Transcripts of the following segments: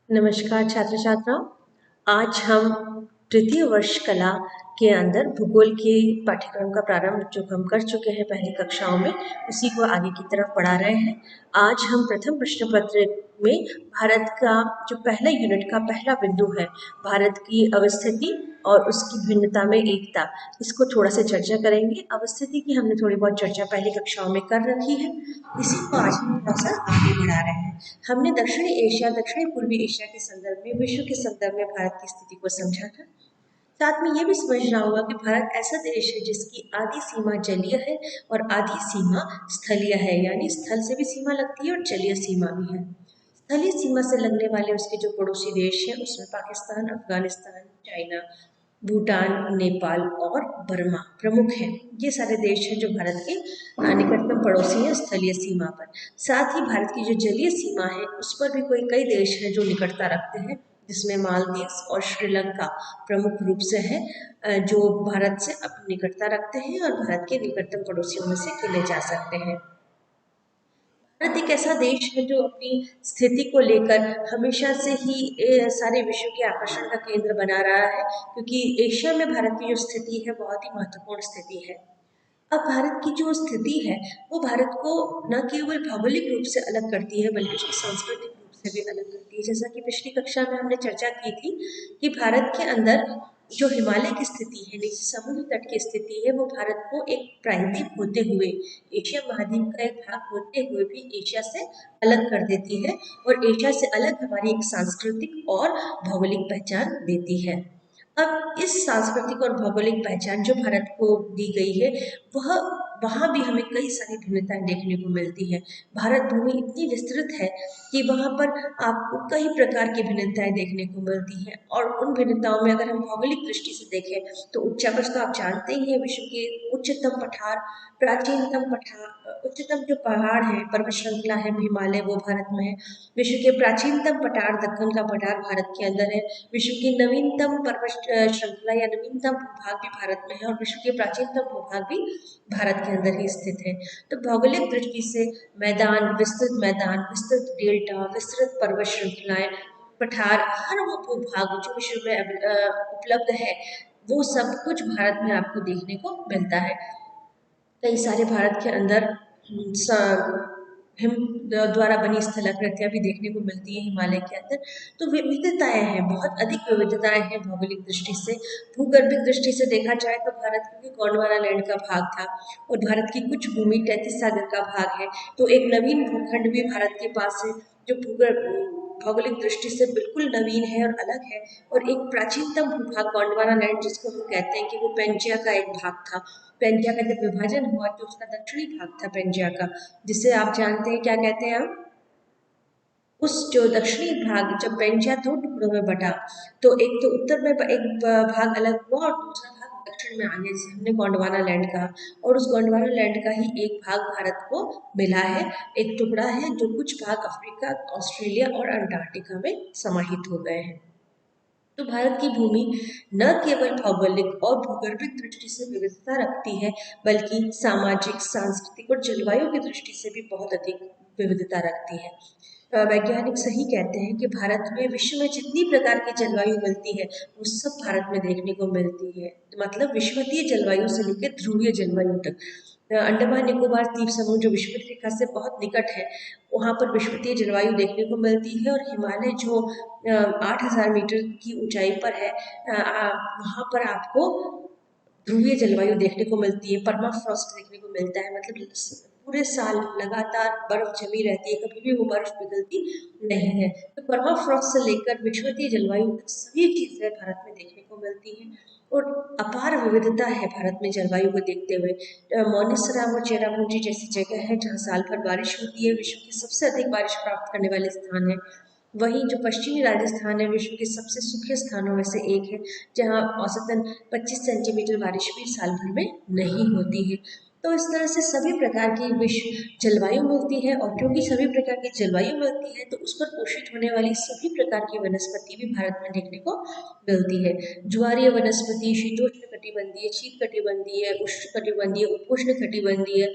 नमस्कार छात्र छात्राओं। आज हम तृतीय वर्ष कला के अंदर भूगोल के पाठ्यक्रम का प्रारंभ जो हम कर चुके हैं पहली कक्षाओं में, उसी को आगे की तरफ बढ़ा रहे हैं। आज हम प्रथम प्रश्न पत्र में भारत का जो पहला यूनिट का पहला बिंदु है, भारत की अवस्थिति और उसकी भिन्नता में एकता, इसको थोड़ा सा चर्चा करेंगे। अवस्थिति की हमने थोड़ी बहुत चर्चा पहली कक्षाओं में कर रखी है, इसी को आज हम थोड़ा सा आगे बढ़ा रहे हैं। हमने दक्षिणी एशिया, दक्षिणी पूर्वी एशिया के संदर्भ में, विश्व के संदर्भ में भारत की स्थिति को समझा था। साथ में ये भी समझना होगा कि भारत ऐसा देश है जिसकी आधी सीमा जलीय है और आधी सीमा स्थलीय है, यानी स्थल से भी सीमा लगती है और जलीय सीमा भी है। स्थलीय सीमा से लगने वाले उसके जो पड़ोसी देश हैं उसमें पाकिस्तान, अफगानिस्तान, चाइना, भूटान, नेपाल और बर्मा प्रमुख हैं। ये सारे देश हैं जो भारत के निकटतम पड़ोसी हैं स्थलीय सीमा पर। साथ ही भारत की जो जलीय सीमा है उस पर भी कई देश हैं जो निकटता रखते हैं, जिसमें मालदीव और श्रीलंका प्रमुख रूप से है जो भारत से अपनी निकटता रखते हैं और भारत के निकटतम पड़ोसियों में से गिने जा सकते हैं। भारत एक ऐसा देश है जो अपनी स्थिति को लेकर हमेशा से ही सारे विश्व के आकर्षण का केंद्र बना रहा है, क्योंकि एशिया में भारत की जो स्थिति है बहुत ही महत्वपूर्ण स्थिति है। अब भारत की जो स्थिति है वो भारत को न केवल भौगोलिक रूप से अलग करती है बल्कि उसकी सांस्कृतिक रूप से भी अलग करती है। जैसा कि पिछली कक्षा में हमने चर्चा की थी कि भारत के अंदर जो हिमालय की स्थिति है, नीचे समुद्र तट की स्थिति है, वो भारत को एक प्रायद्वीप होते हुए, एशिया महाद्वीप का एक भाग होते हुए भी एशिया से अलग कर देती है और एशिया से अलग हमारी एक सांस्कृतिक और भौगोलिक पहचान देती है। अब इस सांस्कृतिक और भौगोलिक पहचान जो भारत को दी गई है, वह वहाँ भी हमें कई सारी भिन्नताएं देखने को मिलती है। भारत भूमि इतनी विस्तृत है कि वहाँ पर आपको कई प्रकार की भिन्नताएं देखने को मिलती हैं, और उन भिन्नताओं में अगर हम भौगोलिक दृष्टि से देखें तो उच्चावच तो आप जानते ही हैं, विश्व के उच्चतम पठार, प्राचीनतम पठार, उच्चतम जो पहाड़ है, पर्वत श्रृंखला है हिमालय, वो भारत में है। विश्व के प्राचीनतम पठार, दक्कन का पठार भारत के अंदर है। विश्व की नवीनतम पर्वत श्रृंखला या नवीनतम भूभाग भी भारत में है और विश्व के प्राचीनतम भूभाग भी भारत के अंदर ही स्थित है। तो भौगोलिक दृष्टि से मैदान, विस्तृत डेल्टा, विस्तृत पर्वत श्रृंखलाएं, पठार, हर वो भूभाग जो विश्व में उपलब्ध है, वो सब कुछ भारत में आपको देखने को मिलता है। कई सारे भारत के अंदर हिम द्वारा बनी स्थलाकृतियां भी देखने को मिलती है हिमालय के अंदर। तो विविधताएं हैं, बहुत अधिक विविधताएं हैं भौगोलिक दृष्टि से। भूगर्भिक दृष्टि से देखा जाए तो भारत क्योंकि गोंडवाना लैंड का भाग था और भारत की कुछ भूमि 33 सागर का भाग है, तो एक नवीन भूखंड भी भारत के पास है जो भौगोलिक दृष्टि से बिल्कुल नवीन है और अलग है। और एक प्राचीनतम भूभाग गोंडवाना लैंड, जिसको हम कहते हैं कि वो पेंजिया का एक भाग था। पेंजिया का जब विभाजन हुआ तो उसका दक्षिणी भाग था पेंजिया का, जिसे आप जानते हैं क्या कहते हैं हम, उस जो दक्षिणी भाग जब पेंजिया दो टुकड़ों में बटा, तो एक तो उत्तर में एक भाग अलग हुआ और दूसरा भाग दक्षिण में आने से हमने गोंडवाना लैंड कहा। और उस गोंडवाना लैंड का ही एक भाग भारत को मिला है, एक टुकड़ा है, जो कुछ भाग अफ्रीका, ऑस्ट्रेलिया और अंटार्कटिका में समाहित हो गए हैं। तो भारत की भूमि न केवल भौगोलिक और भूगर्भिक दृष्टि से विविधता रखती है, बल्कि सामाजिक, सांस्कृतिक और जलवायु की दृष्टि से भी बहुत अधिक विविधता रखती है। वैज्ञानिक सही कहते हैं कि भारत में विश्व में जितनी प्रकार की जलवायु मिलती है वो सब भारत में देखने को मिलती है। मतलब विषुवतीय जलवायु से लेकर ध्रुवीय जलवायु तक। अंडमान निकोबार द्वीप समूह जो विषुवत रेखा से बहुत निकट है, वहाँ पर विषुवतीय जलवायु देखने को मिलती है। और हिमालय जो 8,000 मीटर की ऊंचाई पर है, वहाँ पर आपको ध्रुवीय जलवायु देखने को मिलती है, परमाफ्रॉस्ट देखने को मिलता है। मतलब पूरे साल लगातार बर्फ जमी रहती है, कभी भी वो बर्फ पिघलती नहीं है। तो परमाफ्रॉस्ट से लेकर विषुवतीय जलवायु तक सभी चीजें भारत में देखने को मिलती हैं और अपार विविधता है भारत में जलवायु को देखते हुए। मौनीसराम और चेरापूंजी जैसी जगह है जहाँ साल भर बारिश होती है, विश्व के सबसे अधिक बारिश प्राप्त करने वाले स्थान है। वहीं जो पश्चिमी राजस्थान है, विश्व के सबसे सूखे स्थानों में से एक है, जहाँ औसतन 25 सेंटीमीटर बारिश भी साल भर में नहीं होती है। तो इस तरह से सभी प्रकार की विश्व जलवायु मिलती है, और क्योंकि सभी प्रकार की जलवायु मिलती है तो उस पर पोषित होने वाली सभी प्रकार की वनस्पति भी भारत में देखने को मिलती है। ज्वारीय वनस्पति, शीतोष्ण कटिबंधीय, शीत कटिबंधीय, उष्ण कटिबंधीय, उपोष्ण कटिबंधीय,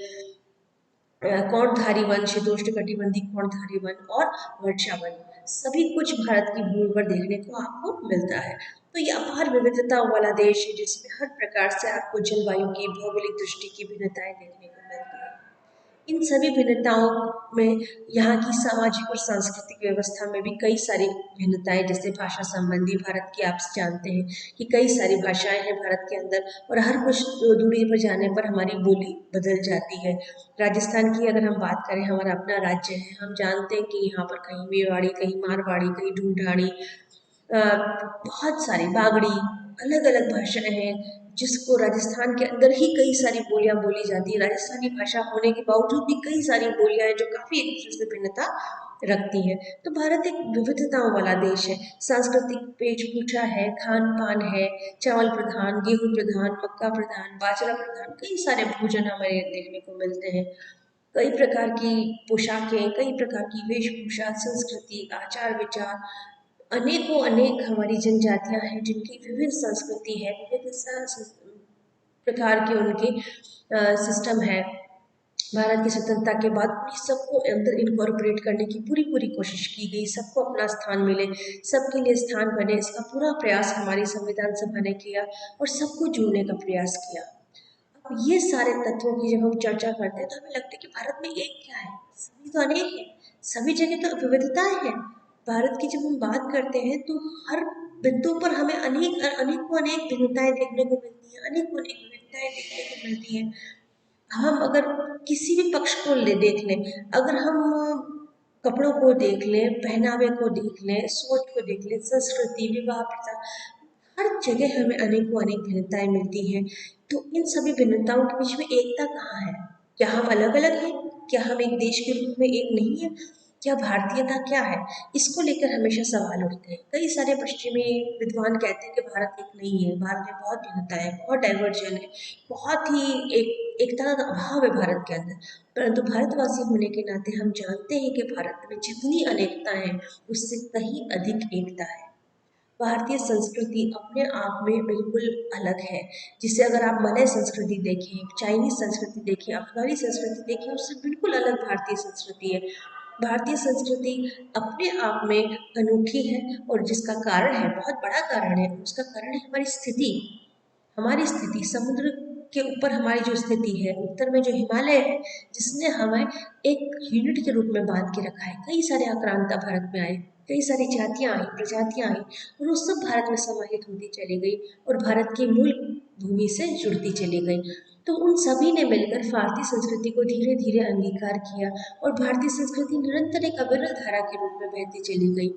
कोणधारी वन, शीतोष्णकटिबंधीय कोणधारी वन और वर्षा वन, सभी कुछ भारत की भूमि पर देखने को आपको मिलता है। तो ये अपार विविधताओं वाला देश है जिसमें हर प्रकार से आपको जलवायु की, भौगोलिक दृष्टि की भिन्नताएं देखने को मिलती है। इन सभी भिन्नताओं में यहाँ की सामाजिक और सांस्कृतिक व्यवस्था में भी कई सारी भिन्नताएं, जैसे भाषा संबंधी, भारत की आप जानते हैं कि कई सारी भाषाएं हैं भारत के अंदर, और हर कुछ दूरी पर जाने पर हमारी बोली बदल जाती है। राजस्थान की अगर हम बात करें, हमारा अपना राज्य है, हम जानते हैं कि यहाँ पर कहीं मेवाड़ी, कहीं मारवाड़ी, कहीं ढूंढाड़ी, बहुत सारी बागड़ी, अलग अलग भाषाएं हैं जिसको राजस्थान के अंदर ही कई सारी बोलियां बोली जाती है। राजस्थानी भाषा होने के बावजूद भी कई सारी बोलियां हैं जो काफ़ी एक दूसरे से भिन्नता रखती हैं। तो भारत एक विविधताओं वाला देश है। सांस्कृतिक वेशभूषा है, खान पान है, चावल प्रधान, गेहूं प्रधान, मक्का प्रधान, बाजरा प्रधान, कई सारे भोजन हमें देखने को मिलते हैं। कई प्रकार की पोशाकें, कई प्रकार की वेशभूषा, संस्कृति, आचार विचार, अनेकों अनेक हमारी जनजातियां हैं जिनकी विविध संस्कृति है, विविध प्रकार के उनके सिस्टम है। भारत की स्वतंत्रता के बाद उन सबको अंदर इनकॉर्पोरेट करने की पूरी पूरी कोशिश की गई, सबको अपना स्थान मिले, सबके लिए स्थान बने, इसका पूरा प्रयास हमारी संविधान सभा ने किया और सबको जोड़ने का प्रयास किया। अब ये सारे तत्वों की जब हम चर्चा करते हैं तो हमें लगता है कि भारत में एक क्या है, सभी तो अनेक है, सभी जगह तो विविधताएं हैं। भारत की जब हम बात करते हैं तो हर बिंदु पर हमें अनेक अनेकों अनेक भिन्नताएं देखने को मिलती हैं, अनेकों अनेक विविधताएं देखने को मिलती हैं। हम अगर किसी भी पक्ष को देख लें, अगर हम कपड़ों को देख लें, पहनावे को देख लें, सोच को देख लें, संस्कृति, विवाह प्रथा, हर जगह हमें अनेकों अनेक भिन्नताएं मिलती हैं। तो इन सभी भिन्नताओं के बीच में एकता कहाँ है? क्या हम अलग अलग हैं? क्या हम एक देश के रूप में एक नहीं है? क्या भारतीयता क्या है? इसको लेकर हमेशा सवाल उठते हैं। कई सारे पश्चिमी विद्वान कहते हैं कि भारत एक नहीं है, भारत में बहुत भिन्नता है, बहुत डाइवर्जन है, बहुत ही एकता का अभाव है भारत के अंदर। परंतु भारतवासी होने के नाते हम जानते हैं कि भारत में जितनी अनेकता है उससे कहीं अधिक एकता है। भारतीय संस्कृति अपने आप में बिल्कुल अलग है। जिसे अगर आप मलय संस्कृति देखें, चाइनीज संस्कृति देखें, अफगानी संस्कृति देखें, उससे बिल्कुल अलग भारतीय संस्कृति है। भारतीय संस्कृति अपने आप में अनोखी है और जिसका कारण है, बहुत बड़ा कारण है, उसका कारण है हमारी स्थिति। हमारी स्थिति समुद्र के ऊपर हमारी जो स्थिति है, उत्तर में जो हिमालय है, जिसने हमें एक यूनिट के रूप में बांध के रखा है। कई सारे आक्रांता भारत में आए, कई सारी जातियां आई, प्रजातियां आई, और वो सब भारत में समाहित होती चली गई और भारत की मूल भूमि से जुड़ती चली गई। तो उन सभी ने मिलकर भारतीय संस्कृति को धीरे धीरे अंगीकार किया और भारतीय संस्कृति निरंतर एक अविरल धारा के रूप में बहती चली गई।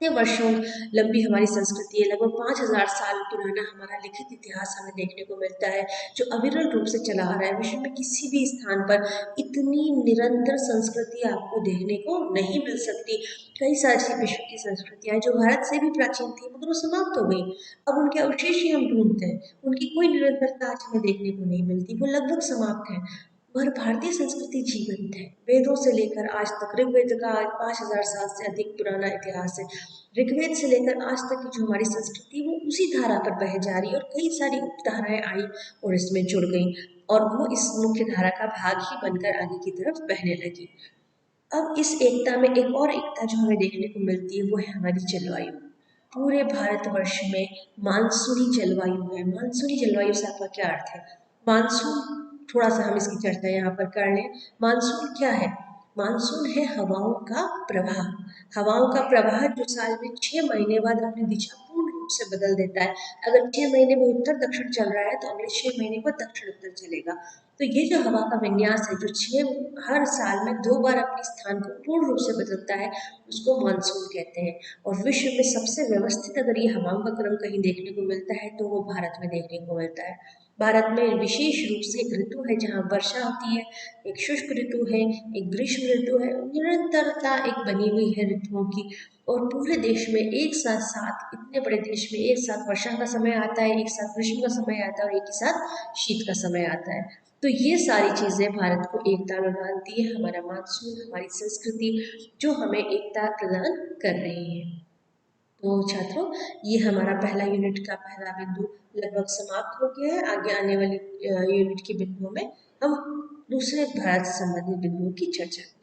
इतने वर्षों लंबी हमारी संस्कृति है, लगभग 5,000 साल पुराना हमारा लिखित इतिहास हमें देखने को मिलता है, जो अविरल रूप से चला आ रहा है। विश्व में किसी भी स्थान पर इतनी निरंतर संस्कृति आपको देखने को नहीं मिल सकती। कई सारी विश्व की संस्कृतियां जो भारत से भी प्राचीन थी मगर वो समाप्त हो गई, अब उनके अवशेष ही हम ढूंढते हैं, उनकी कोई निरंतरता आज हमें देखने को नहीं मिलती, वो लगभग समाप्त है। पर भारतीय संस्कृति जीवंत है, वेदों से लेकर आज तक। ऋग्वेद का 5,000 साल से अधिक पुराना इतिहास है। ऋग्वेद से लेकर आज तक की जो हमारी संस्कृति वो उसी धारा पर बह जा रही है, और कई सारी उपधाराएं आई और इसमें जुड़ गई और वो इस मुख्य धारा का भाग ही बनकर आगे की तरफ बहने लगी। अब इस एकता में एक और एकता जो हमें देखने को मिलती है वो है हमारी जलवायु। पूरे भारतवर्ष में मानसूनी जलवायु है। मानसूनी जलवायु से आपका क्या अर्थ है? मानसून, थोड़ा सा हम इसकी चर्चा यहाँ पर कर लें। मानसून क्या है? मानसून है हवाओं का प्रवाह। हवाओं का प्रवाह जो साल में 6 महीने बाद अपनी दिशा पूर्ण रूप से बदल देता है। अगर 6 महीने में उत्तर दक्षिण चल रहा है तो अगले 6 महीने को दक्षिण उत्तर चलेगा। तो ये जो हवा का विन्यास है, जो हर साल में 2 बार अपने स्थान को पूर्ण रूप से बदलता है, उसको मानसून कहते हैं। और विश्व में सबसे व्यवस्थित अगर ये हवाओं का क्रम कहीं देखने को मिलता है तो वो भारत में देखने को मिलता है। भारत में विशेष रूप से एक ऋतु है जहाँ वर्षा होती है, एक शुष्क ऋतु है, एक ग्रीष्म ऋतु है, निरंतरता एक बनी हुई है ऋतुओं की। और पूरे देश में एक साथ साथ, इतने बड़े देश में एक साथ वर्षा का समय आता है, एक साथ ग्रीष्म का समय आता है और एक ही साथ शीत का समय आता है। तो ये सारी चीज़ें भारत को एकता में बांधती है, हमारा मानसून, हमारी संस्कृति, जो हमें एकता प्रदान कर रही है। तो छात्रों, ये हमारा पहला यूनिट का पहला बिंदु लगभग समाप्त हो गया है। आगे आने वाली यूनिट के बिंदुओं में हम दूसरे भारत से संबंधित बिंदुओं की चर्चा करें।